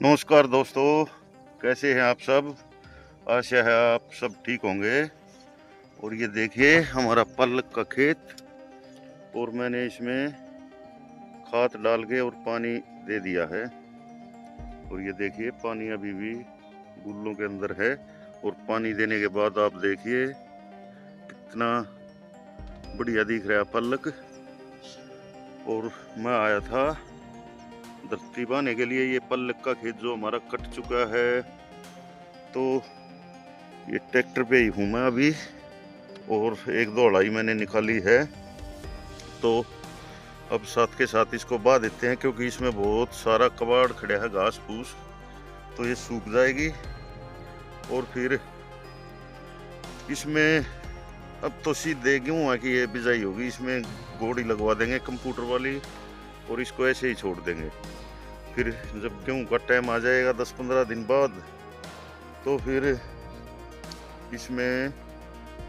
नमस्कार दोस्तों, कैसे हैं आप सब। आशा है आप सब ठीक होंगे। और ये देखिए हमारा पालक का खेत, और मैंने इसमें खाद डाल के और पानी दे दिया है। और ये देखिए पानी अभी भी गुल्लों के अंदर है। और पानी देने के बाद आप देखिए कितना बढ़िया दिख रहा है पालक। और मैं आया था धरती बांधने के लिए। ये पालक का खेत जो हमारा कट चुका है, तो ये ट्रैक्टर पे ही हूँ मैं अभी। और एक दो अड़ाई मैंने निकाली है, तो अब साथ के साथ इसको बहा देते हैं, क्योंकि इसमें बहुत सारा कबाड़ खड़ा है, घास फूस, तो ये सूख जाएगी। और फिर इसमें अब तो सीधे गेहूं है कि ये बिजाई होगी, इसमें गोड़ी लगवा देंगे कंप्यूटर वाली, और इसको ऐसे ही छोड़ देंगे। फिर जब गेहूं का टाइम आ जाएगा 10-15 दिन बाद, तो फिर इसमें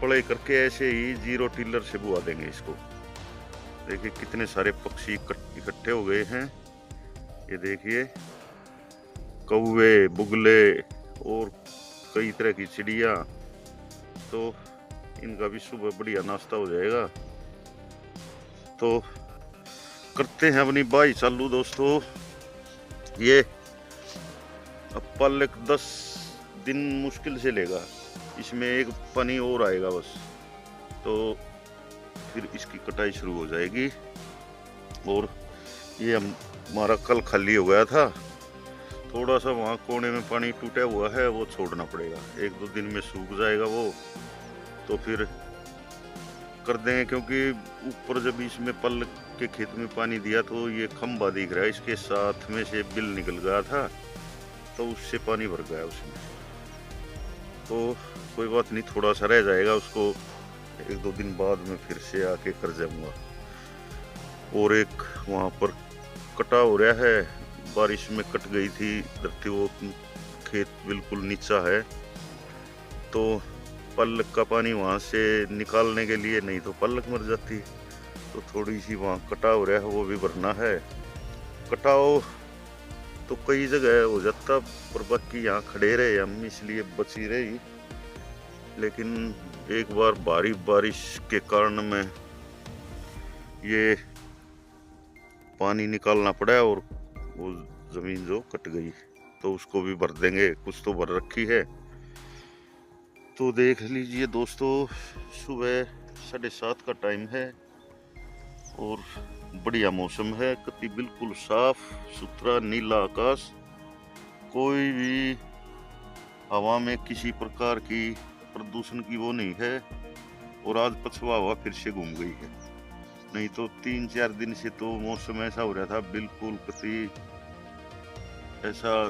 पड़ाई करके ऐसे ही जीरो टिलर से बुआ देंगे इसको। देखिए कितने सारे पक्षी इकट्ठे हो गए हैं। ये देखिए कौवे, बुगले और कई तरह की चिड़िया, तो इनका भी सुबह बढ़िया नाश्ता हो जाएगा। तो करते हैं अपनी बाई चालू दोस्तों। ये अब पालक 10 दिन मुश्किल से लेगा, इसमें एक पानी और आएगा बस, तो फिर इसकी कटाई शुरू हो जाएगी। और ये हमारा कल खाली हो गया था, थोड़ा सा वहाँ कोने में पानी टूटा हुआ है, वो छोड़ना पड़ेगा। 1-2 दिन में सूख जाएगा वो, तो फिर कर देंगे। क्योंकि ऊपर जब इसमें पालक के खेत में पानी दिया, तो ये खंभा दिख रहा है, इसके साथ में से बिल निकल गया था, तो उससे पानी भर गया उसमें। तो कोई बात नहीं, थोड़ा सा रह जाएगा, उसको 1-2 दिन बाद में फिर से आके कर जाऊंगा। और एक वहाँ पर कटा हो रहा है, बारिश में कट गई थी धरती, वो खेत बिल्कुल नीचा है, तो पल्लक का पानी वहाँ से निकालने के लिए, नहीं तो पल्लक मर जाती। तो थोड़ी सी वहाँ कटा हो रहा है, वो भी भरना है। कटाओ तो कई जगह हो जाता, पर बाकी यहाँ खड़े रहे हम, इसलिए बची रही। लेकिन एक बार भारी बारिश के कारण में ये पानी निकालना पड़ा, और वो जमीन जो कट गई, तो उसको भी भर देंगे। कुछ तो भर रखी है। तो देख लीजिए दोस्तों, सुबह 7:30 का टाइम है, और बढ़िया मौसम है, कति बिल्कुल साफ सुथरा नीला आकाश, कोई भी हवा में किसी प्रकार की प्रदूषण की वो नहीं है। और आज पछुआ हवा फिर से घूम गई है, नहीं तो 3-4 दिन से तो मौसम ऐसा हो रहा था, बिल्कुल कति ऐसा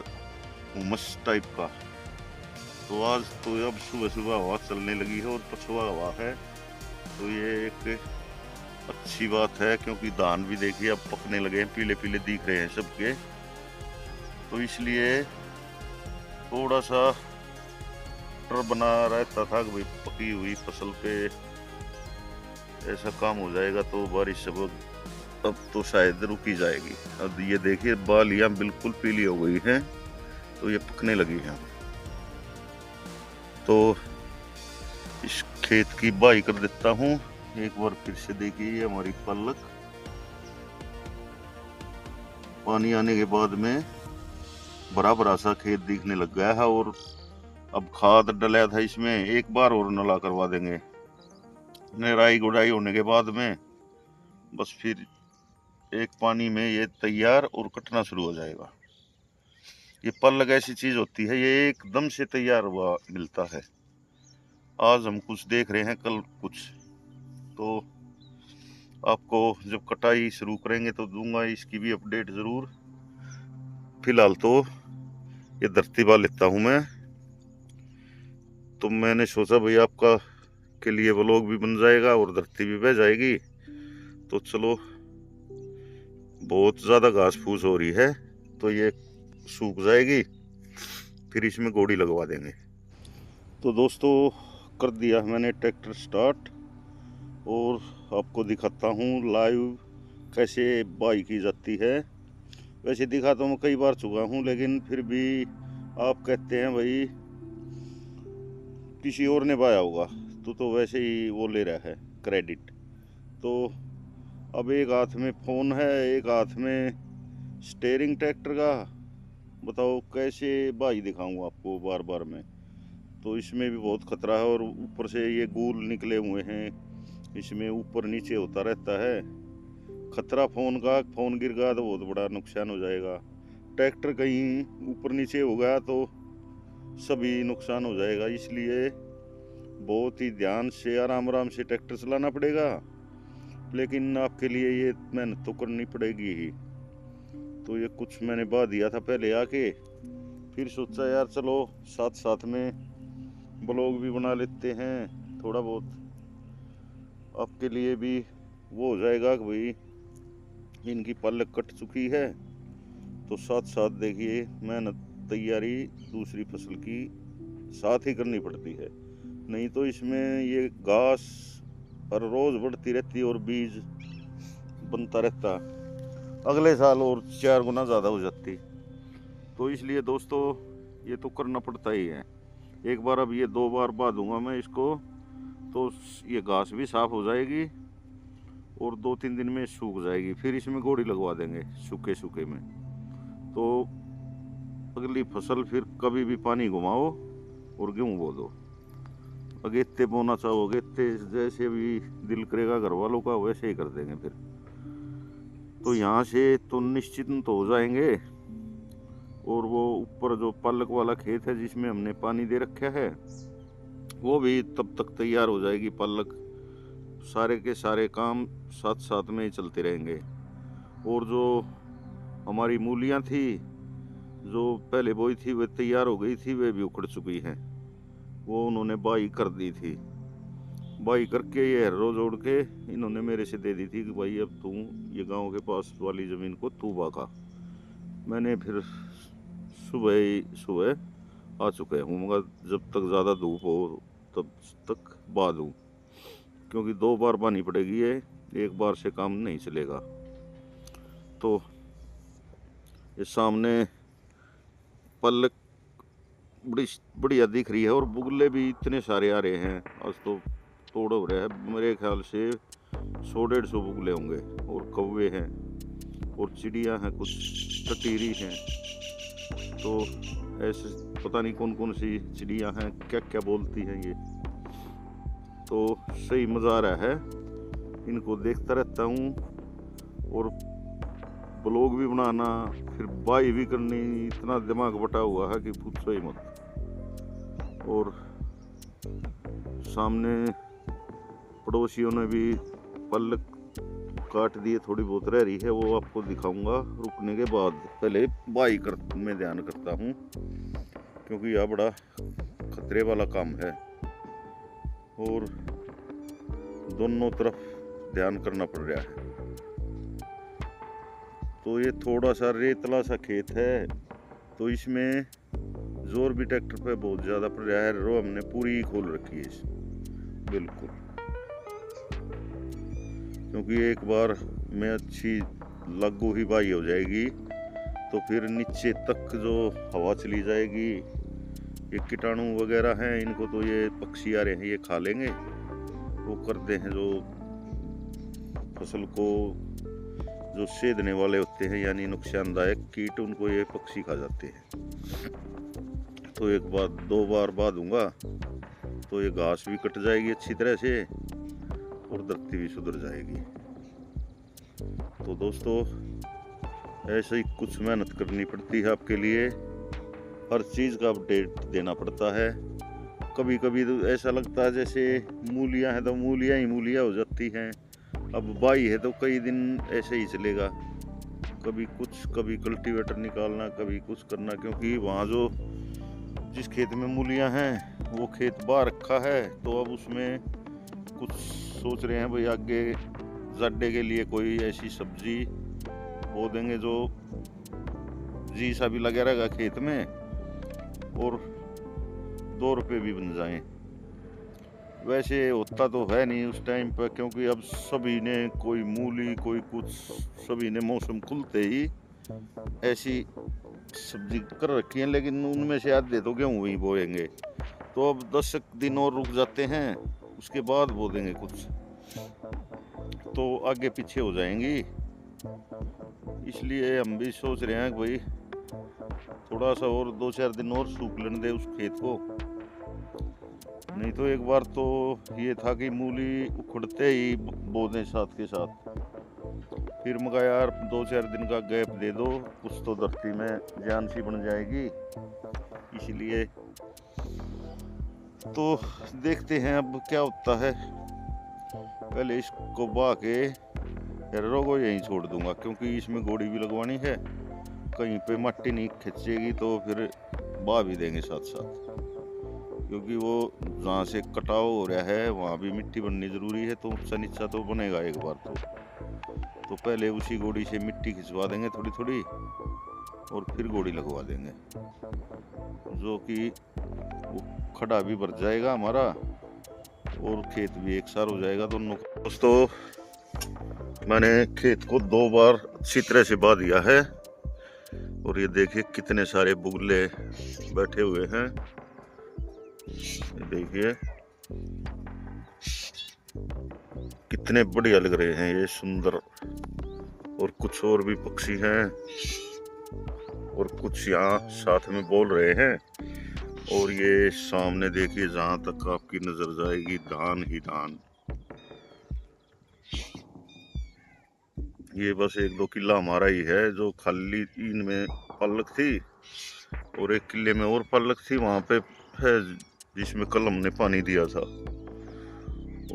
उमस टाइप का। तो आज तो अब सुबह सुबह हवा चलने लगी है, और पछुआ हवा है, तो ये एक अच्छी बात है। क्योंकि धान भी देखिए अब पकने लगे हैं, पीले पीले दिख रहे हैं सबके, तो इसलिए थोड़ा सा डर बना रहता था कि भाई पकी हुई फसल पे ऐसा काम हो जाएगा तो बारिश अब तो शायद रुकी जाएगी। अब ये देखिए बालियां बिल्कुल पीली हो गई हैं, तो ये पकने लगी हैं। तो इस खेत की बाई कर देता हूँ एक बार फिर से। देखिए हमारी पालक पानी आने के बाद में बड़ा बड़ा सा खेत दिखने लग गया है। और अब खाद डलाया था इसमें, एक बार और नला करवा देंगे। निराई गुड़ाई होने के बाद में बस फिर एक पानी में ये तैयार और कटना शुरू हो जाएगा। ये पालक ऐसी चीज होती है, ये एकदम से तैयार हुआ मिलता है। आज हम कुछ देख रहे हैं, कल कुछ। तो आपको जब कटाई शुरू करेंगे तो दूंगा इसकी भी अपडेट जरूर। फिलहाल तो ये धरती बा लेता हूं मैं। तो मैंने सोचा भाई आपका के लिए व्लॉग भी बन जाएगा और धरती भी बह जाएगी। तो चलो, बहुत ज्यादा घास फूस हो रही है, तो ये सूख जाएगी, फिर इसमें गोड़ी लगवा देंगे। तो दोस्तों कर दिया मैंने ट्रैक्टर स्टार्ट, और आपको दिखाता हूँ लाइव कैसे बाई की जाती है। वैसे दिखा तो मैं कई बार चुका हूँ, लेकिन फिर भी आप कहते हैं भाई किसी और ने पाया होगा, तो वैसे ही वो ले रहा है क्रेडिट। तो अब एक हाथ में फ़ोन है, एक हाथ में स्टेयरिंग ट्रैक्टर का। बताओ कैसे भाई दिखाऊं आपको बार बार में। तो इसमें भी बहुत खतरा है, और ऊपर से ये गूल निकले हुए हैं, इसमें ऊपर नीचे होता रहता है खतरा फ़ोन का। फ़ोन गिर गया तो बहुत बड़ा नुकसान हो जाएगा। ट्रैक्टर कहीं ऊपर नीचे हो गया तो सभी नुकसान हो जाएगा। इसलिए बहुत ही ध्यान से आराम आराम से ट्रैक्टर चलाना पड़ेगा, लेकिन आपके लिए ये मेहनत तो करनी पड़ेगी ही। तो ये कुछ मैंने बहा दिया था पहले आके, फिर सोचा यार चलो साथ साथ में ब्लॉग भी बना लेते हैं, थोड़ा बहुत आपके लिए भी वो हो जाएगा कि भाई इनकी पलक कट चुकी है, तो साथ साथ देखिए मेहनत तैयारी दूसरी फसल की साथ ही करनी पड़ती है। नहीं तो इसमें ये घास हर रोज बढ़ती रहती और बीज बनता रहता, अगले साल और 4 गुना ज़्यादा हो जाती। तो इसलिए दोस्तों ये तो करना पड़ता ही है। एक बार अब ये 2 बार बहा दूंगा मैं इसको, तो ये घास भी साफ हो जाएगी और 2-3 दिन में सूख जाएगी। फिर इसमें गोड़ी लगवा देंगे सूखे सूखे में। तो अगली फसल फिर कभी भी पानी घुमाओ और गेहूँ बो दो। अगेते बोना चाहो अगेते, जैसे भी दिल करेगा घर वालों का वैसे ही कर देंगे फिर। तो यहाँ से तो निश्चित तो हो जाएंगे। और वो ऊपर जो पालक वाला खेत है जिसमें हमने पानी दे रखा है, वो भी तब तक तैयार हो जाएगी पालक। सारे के सारे काम साथ साथ में ही चलते रहेंगे। और जो हमारी मूलियाँ थी जो पहले बोई थी वे तैयार हो गई थी, वे भी उखड़ चुकी हैं। वो उन्होंने बाई कर दी थी, बाई करके ये हर्रो जोड़ के इन्होंने मेरे से दे दी थी कि भाई अब तू ये गांव के पास वाली ज़मीन को तू बाका। मैंने फिर सुबह आ चुके हूँ, मगर जब तक ज़्यादा धूप हो तब तक बहा दूँ, क्योंकि 2 बार बानी पड़ेगी, ये एक बार से काम नहीं चलेगा। तो ये सामने पलक बड़ी बढ़िया दिख रही है और बुगले भी इतने सारे आ रहे हैं। आज तो तोड़ हो रहा है, मेरे ख्याल से 100-150 बुगले होंगे। और कौवे हैं और चिड़िया हैं, कुछ टटीरी हैं। तो ऐसे पता नहीं कौन कौन सी चिड़िया हैं, क्या क्या बोलती हैं ये। तो सही मज़ा आ रहा है, इनको देखता रहता हूँ। और ब्लॉग भी बनाना, फिर बाई भी करनी, इतना दिमाग बटा हुआ है कि पूछो ही मत। और सामने पड़ोसियों ने भी पलक काट दिए, थोड़ी बहुत रह रही है, वो आपको दिखाऊंगा रुकने के बाद। पहले बाई कर में ध्यान करता हूँ, क्योंकि यह बड़ा खतरे वाला काम है और दोनों तरफ ध्यान करना पड़ रहा है। तो ये थोड़ा सा रेतला सा खेत है, तो इसमें जोर भी ट्रैक्टर पे बहुत ज़्यादा पड़ रहा है। रो हमने पूरी खोल रखी है इस बिल्कुल, क्योंकि एक बार में अच्छी लागू ही बाई हो जाएगी तो फिर नीचे तक जो हवा चली जाएगी। ये कीटाणु वगैरह हैं, इनको तो ये पक्षी आ रहे हैं ये खा लेंगे। वो करते हैं जो फसल को जो सेधने वाले होते हैं, यानी नुकसानदायक कीट, उनको ये पक्षी खा जाते हैं। तो एक बार 2 बार बहा दूंगा तो ये घास भी कट जाएगी अच्छी तरह से और धरती भी सुधर जाएगी। तो दोस्तों ऐसे ही कुछ मेहनत करनी पड़ती है आपके लिए, हर चीज़ का अपडेट देना पड़ता है। कभी कभी तो ऐसा लगता है जैसे मूलियाँ हैं तो मूलियाँ ही मूलियाँ हो जाती हैं। अब बाई है तो कई दिन ऐसे ही चलेगा, कभी कुछ, कभी कल्टीवेटर निकालना, कभी कुछ करना। क्योंकि वहाँ जो जिस खेत में मूलियाँ हैं वो खेत बहा रखा है, तो अब उसमें कुछ सोच रहे हैं भाई आगे जाडे के लिए कोई ऐसी सब्जी बो देंगे जो जी सा भी लगा रहेगा खेत में और 2 रुपये भी बन जाएं। वैसे होता तो है नहीं उस टाइम पर, क्योंकि अब सभी ने कोई मूली कोई कुछ, सभी ने मौसम खुलते ही ऐसी सब्जी कर रखी है, लेकिन उनमें से आधे तो गेहूँ ही बोएंगे। तो अब 10 दिन और रुक जाते हैं, उसके बाद बो देंगे कुछ, तो आगे पीछे हो जाएंगी। इसलिए हम भी सोच रहे हैं कि भाई थोड़ा सा और 2-4 दिन और सूख लेने दे उस खेत को। नहीं तो एक बार तो ये था कि मूली उखड़ते ही बो दें साथ के साथ। फिर मगा यार 2-4 दिन का गैप दे दो, कुछ तो धरती में जान सी बन जाएगी। इसलिए तो देखते हैं अब क्या होता है। पहले इसको बा के रोगो यहीं छोड़ दूंगा, क्योंकि इसमें गोड़ी भी लगवानी है। कहीं पे मट्टी नहीं खिंचेगी तो फिर बा भी देंगे साथ साथ, क्योंकि वो जहाँ से कटाव हो रहा है वहाँ भी मिट्टी बननी ज़रूरी है। तो ऊंचा नीचा तो बनेगा एक बार तो पहले उसी गोड़ी से मिट्टी खिंचवा देंगे थोड़ी थोड़ी, और फिर गोड़ी लगवा देंगे, जो कि वो खड़ा भी भर जाएगा हमारा और खेत भी एक सार हो जाएगा दोनों। दोस्तों मैंने खेत को 2 बार अच्छी तरह से बा दिया है, और ये देखिए कितने सारे बुगले बैठे हुए हैं। ये देखिए कितने बढ़िया लग रहे हैं, ये सुंदर। और कुछ और भी पक्षी हैं, और कुछ यहाँ साथ में बोल रहे हैं। और ये सामने देखिए, जहां तक आपकी नजर जाएगी धान ही धान। ये बस 1-2 किला हमारा ही है जो खाली इनमें पलक थी, और 1 किले में और पलक थी वहां पे है, जिसमें कल हमने पानी दिया था।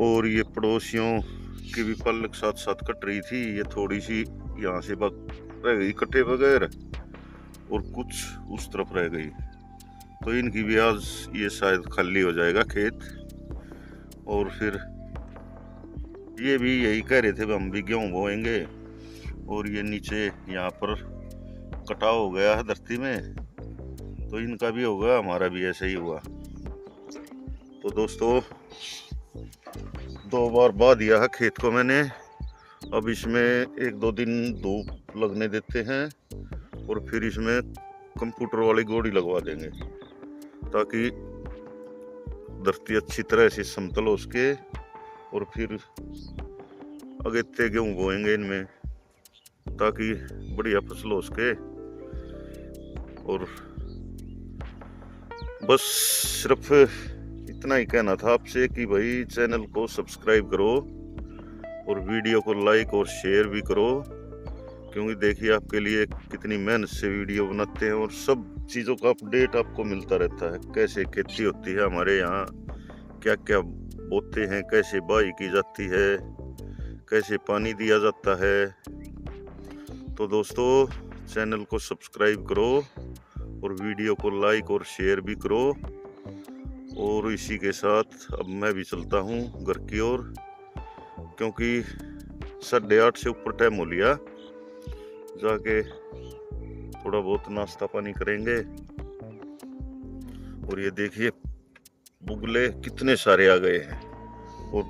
और ये पड़ोसियों की भी पलक साथ साथ कट रही थी। ये थोड़ी सी यहाँ से रह गई कटे बगैर, और कुछ उस तरफ रह गई। तो इनकी भी आज ये शायद खाली हो जाएगा खेत। और फिर ये भी यही कह रहे थे हम भी गेहूँ बोएंगे, और ये नीचे यहाँ पर कटाव हो गया है धरती में, तो इनका भी होगा, हमारा भी ऐसा ही हुआ। तो दोस्तों 2 बार बा दिया है खेत को मैंने। अब इसमें 1-2 दिन धूप लगने देते हैं, और फिर इसमें कंप्यूटर वाली गोड़ी लगवा देंगे, ताकि धरती अच्छी तरह से समतल हो सके। और फिर अगेते गेहूँ बोएंगे इनमें, ताकि बढ़िया फसल हो सके। और बस सिर्फ इतना ही कहना था आपसे कि भाई चैनल को सब्सक्राइब करो, और वीडियो को लाइक और शेयर भी करो, क्योंकि देखिए आपके लिए कितनी मेहनत से वीडियो बनाते हैं, और सब चीज़ों का अपडेट आपको मिलता रहता है। कैसे खेती होती है हमारे यहाँ, क्या क्या बोते हैं, कैसे बाई की जाती है, कैसे पानी दिया जाता है। तो दोस्तों चैनल को सब्सक्राइब करो, और वीडियो को लाइक और शेयर भी करो। और इसी के साथ अब मैं भी चलता हूँ घर की ओर, क्योंकि 8:30 से ऊपर टाइम हो लिया। जाके थोड़ा बहुत नाश्ता पानी करेंगे। और ये देखिए बुगले कितने सारे आ गए हैं, और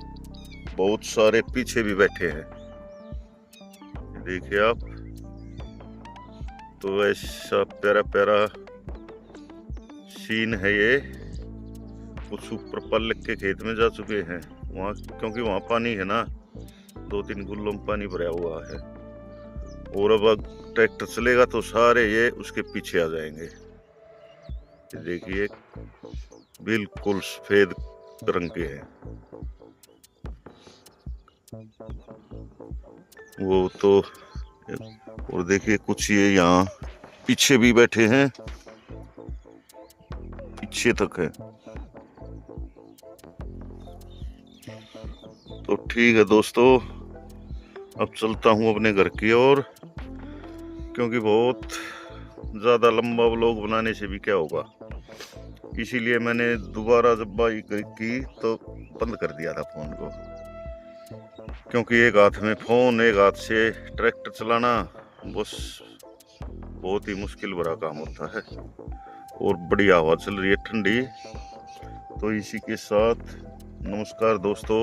बहुत सारे पीछे भी बैठे हैं। देखिए आप, तो ऐसा प्यारा प्यारा सीन है ये। कुछ ऊपर पल्लक के खेत में जा चुके हैं वहाँ, क्योंकि वहाँ पानी है ना, 2-3 गुल्लों में पानी भरा हुआ है। और अब ट्रैक्टर चलेगा तो सारे ये उसके पीछे आ जाएंगे। देखिए बिल्कुल सफेद रंग के हैं वो तो। और देखिए कुछ ये यहाँ पीछे भी बैठे हैं, पीछे तक है। तो ठीक है दोस्तों, अब चलता हूँ अपने घर की ओर, क्योंकि बहुत ज़्यादा लंबा व्लॉग बनाने से भी क्या होगा। इसीलिए मैंने दोबारा जब बाई की तो बंद कर दिया था फ़ोन को, क्योंकि एक हाथ में फ़ोन एक हाथ से ट्रैक्टर चलाना बस बहुत ही मुश्किल भरा काम होता है। और बड़ी हवा चल रही है ठंडी। तो इसी के साथ नमस्कार दोस्तों,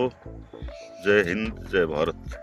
जय हिंद जय भारत।